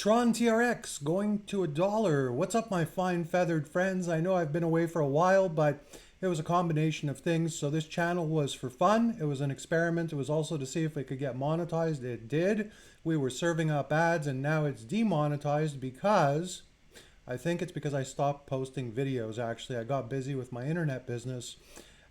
TRON TRX going to $1. What's up, my fine feathered friends? I know I've been away for a while, but it was a combination of things. So this channel was for fun. It was an experiment. It was also to see if it could get monetized. It did. We were serving up ads, and now it's demonetized because I think it's because I stopped posting videos. Actually, I got busy with my internet business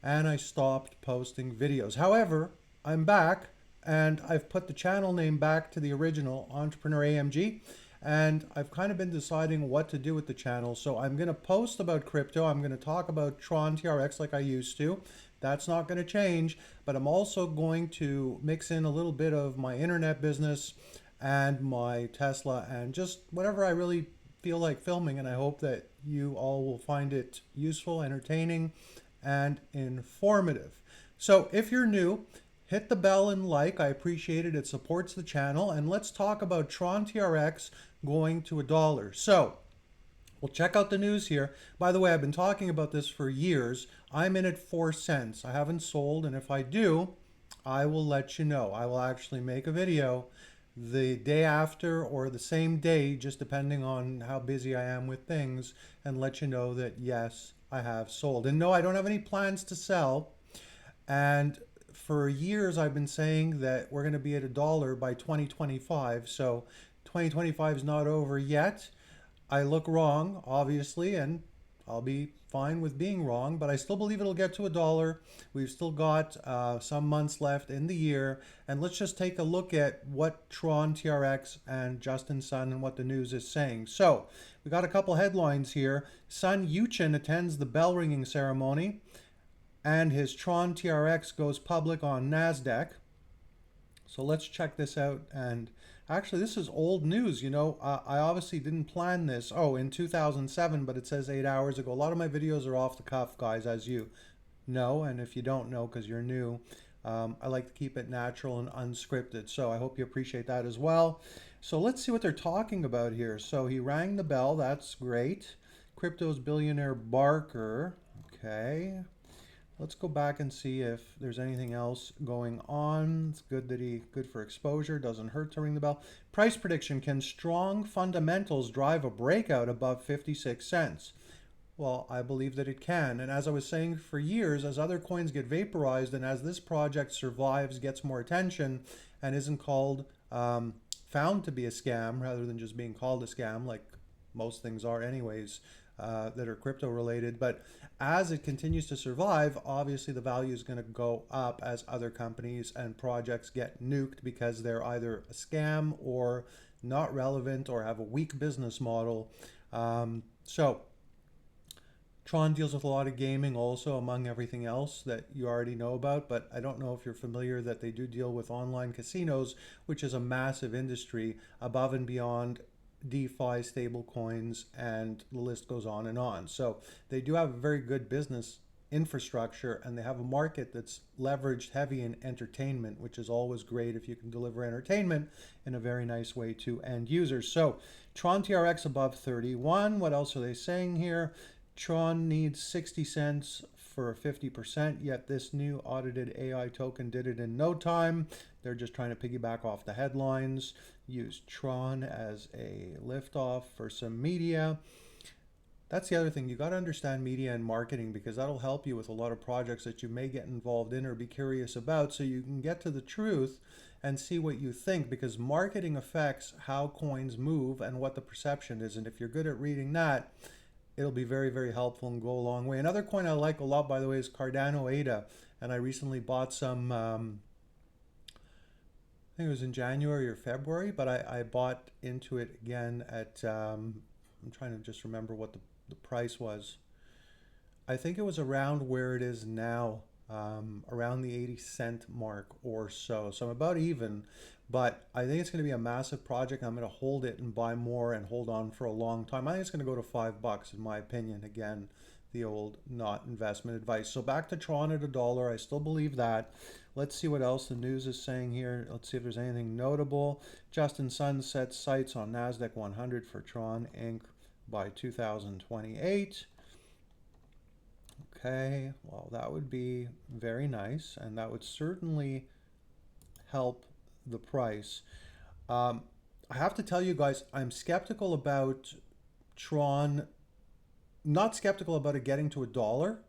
and I stopped posting videos. However, I'm back and I've put the channel name back to the original Entrepreneur AMG, and I've kind of been deciding what to do with the channel. So I'm going to post about crypto. I'm going to talk about TRON TRX like I used to. That's not going to change, but I'm also going to mix in a little bit of my internet business and my Tesla and just whatever I really feel like filming, and I hope that you all will find it useful, entertaining, and informative. So if you're new, hit the bell and like. I appreciate it. It supports the channel. And let's talk about TRON TRX going to $1. So we'll check out the news here. By the way, I've been talking about this for years. I'm in at 4 cents. I haven't sold, and if I do, I will let you know. I will actually make a video the day after or the same day, just depending on how busy I am with things, and let you know that yes, I have sold. And no, I don't have any plans to sell. And for years, I've been saying that we're going to be at $1 by 2025. So 2025 is not over yet. I look wrong, obviously, and I'll be fine with being wrong, but I still believe it'll get to $1. We've still got some months left in the year, and let's just take a look at what TRON TRX and Justin Sun and what the news is saying. So we got a couple headlines here. Sun Yichin attends the bell ringing ceremony, and his TRON TRX goes public on NASDAQ. So let's check this out. And actually, this is old news. You know, I obviously didn't plan this. Oh, in 2007, but it says 8 hours ago. A lot of my videos are off the cuff, guys, as you know. And if you don't know because you're new, I like to keep it natural and unscripted. So I hope you appreciate that as well. So let's see what they're talking about here. So he rang the bell. That's great. Crypto's billionaire Barker. Okay. Let's go back and see if there's anything else going on. It's good that good for exposure. Doesn't hurt to ring the bell. Price prediction. Can strong fundamentals drive a breakout above 56 cents? Well, I believe that it can. And as I was saying for years, as other coins get vaporized and as this project survives, gets more attention, and isn't called, found to be a scam rather than just being called a scam like most things are anyways, that are crypto related. But as it continues to survive, obviously the value is going to go up as other companies and projects get nuked because they're either a scam or not relevant or have a weak business model. So TRON deals with a lot of gaming also, among everything else that you already know about, but I don't know if you're familiar that they do deal with online casinos, which is a massive industry above and beyond DeFi, stable coins, and the list goes on and on. So they do have a very good business infrastructure, and they have a market that's leveraged heavy in entertainment, which is always great if you can deliver entertainment in a very nice way to end users. So TRON TRX above 31. What else are they saying here? TRON needs 60 cents for 50%, yet this new audited AI token did it in no time. They're just trying to piggyback off the headlines, use TRON as a liftoff for some media. That's the other thing. You got to understand media and marketing because that'll help you with a lot of projects that you may get involved in or be curious about so you can get to the truth and see what you think, because marketing affects how coins move and what the perception is. And if you're good at reading that, it'll be very, very helpful and go a long way. Another coin I like a lot, by the way, is Cardano ADA. And I recently bought some, I think it was in January or February, but I bought into it again at, I'm trying to just remember what the price was. I think it was around where it is now, around the 80-cent mark or so. So I'm about even, but I think it's going to be a massive project. I'm going to hold it and buy more and hold on for a long time. I think it's going to go to $5 in my opinion. Again, the old not investment advice. So back to TRON at $1. I still believe that. Let's see what else the news is saying here. Let's see if there's anything notable. Justin Sun sets sights on NASDAQ 100 for TRON Inc. by 2028. Okay, well, that would be very nice, and that would certainly help the price. I have to tell you guys, I'm skeptical about Tron, not skeptical about it getting to a dollar,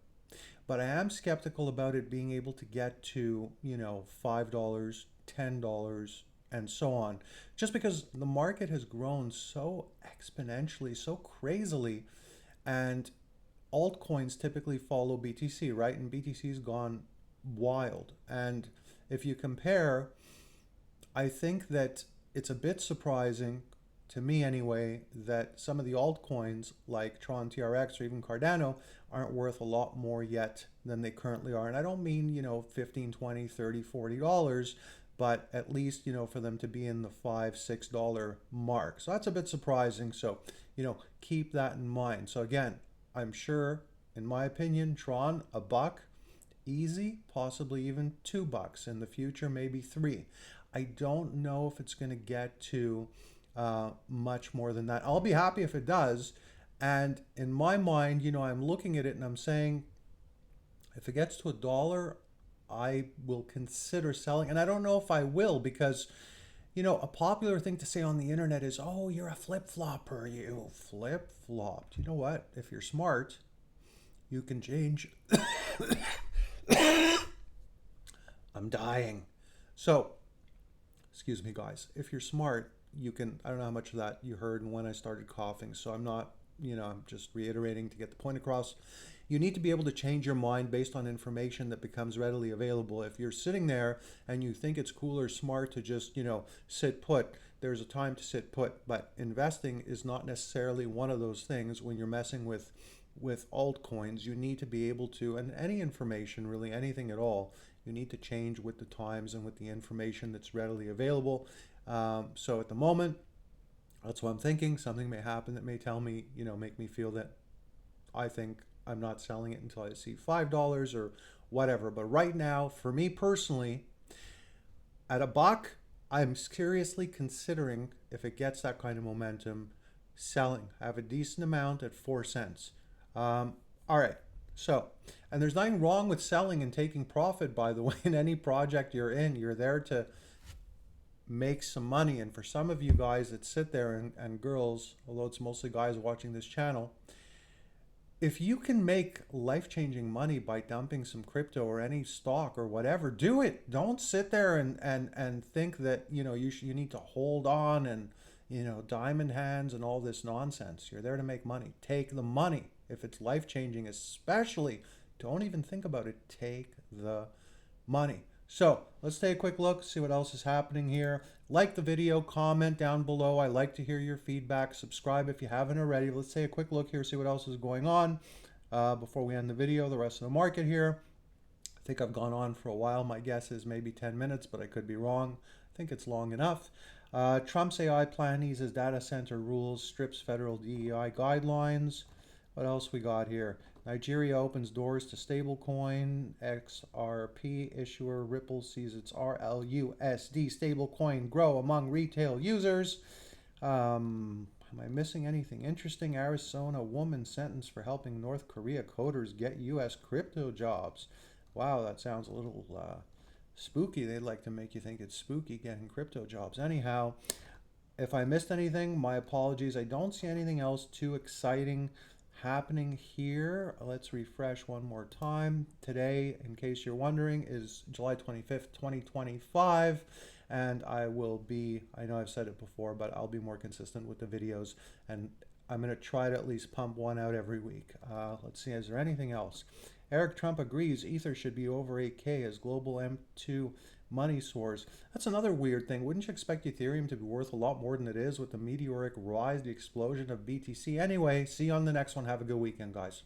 but I am skeptical about it being able to get to, $5, $10, and so on. Just because the market has grown so exponentially, so crazily, and altcoins typically follow BTC, right? And BTC's gone wild. And if you compare, I think that it's a bit surprising to me anyway that some of the altcoins like TRON, TRX, or even Cardano aren't worth a lot more yet than they currently are. And I don't mean, 15, 20, 30, $40, but at least, for them to be in the $5, $6 mark. So that's a bit surprising. So, keep that in mind. So again, I'm sure, in my opinion, Tron, a buck, easy, possibly even $2 in the future, maybe three. I don't know if it's going to get to much more than that. I'll be happy if it does. And in my mind, I'm looking at it and I'm saying, if it gets to a dollar, I will consider selling. And I don't know if I will because, a popular thing to say on the internet is, oh, you're a flip flopper. You flip flopped. You know what? If you're smart, you can change. I'm dying. So, excuse me, guys. If you're smart, you can. I don't know how much of that you heard and when I started coughing. So I'm not, I'm just reiterating to get the point across. You need to be able to change your mind based on information that becomes readily available. If you're sitting there and you think it's cool or smart to just, sit put, there's a time to sit put. But investing is not necessarily one of those things when you're messing with altcoins. You need to be able to, and any information, really anything at all, you need to change with the times and with the information that's readily available. So at the moment, that's what I'm thinking. Something may happen that may tell me, make me feel that I think I'm not selling it until I see $5 or whatever. But right now, for me personally, at a buck, I'm seriously considering, if it gets that kind of momentum, selling. I have a decent amount at 4 cents. All right. So, and there's nothing wrong with selling and taking profit, by the way, in any project you're in. You're there to make some money. And for some of you guys that sit there and girls, although it's mostly guys watching this channel, if you can make life-changing money by dumping some crypto or any stock or whatever, do it. Don't sit there and think that, you need to hold on and, diamond hands and all this nonsense. You're there to make money. Take the money. If it's life-changing, especially, don't even think about it. Take the money. So let's take a quick look, see what else is happening here. Like the video, comment down below. I like to hear your feedback. Subscribe if you haven't already. Let's take a quick look here, see what else is going on before we end the video, the rest of the market here. I think I've gone on for a while. My guess is maybe 10 minutes, but I could be wrong. I think it's long enough. Trump's AI plan eases data center rules, strips federal DEI guidelines. What else we got here? Nigeria opens doors to stablecoin. XRP issuer Ripple sees its RLUSD stablecoin grow among retail users. Am I missing anything interesting? Arizona woman sentenced for helping North Korea coders get U.S. crypto jobs. Wow, that sounds a little spooky. They'd like to make you think it's spooky getting crypto jobs. Anyhow, if I missed anything, my apologies. I don't see anything else too exciting happening here. Let's refresh one more time. Today, in case you're wondering, is July 25th, 2025, and I will be, I know I've said it before, but I'll be more consistent with the videos, and I'm going to try to at least pump one out every week. Let's see, is there anything else? Eric Trump agrees Ether should be over 8K as global M2 money source. That's another weird thing. Wouldn't you expect Ethereum to be worth a lot more than it is with the meteoric rise, the explosion of BTC? Anyway, see you on the next one. Have a good weekend, guys.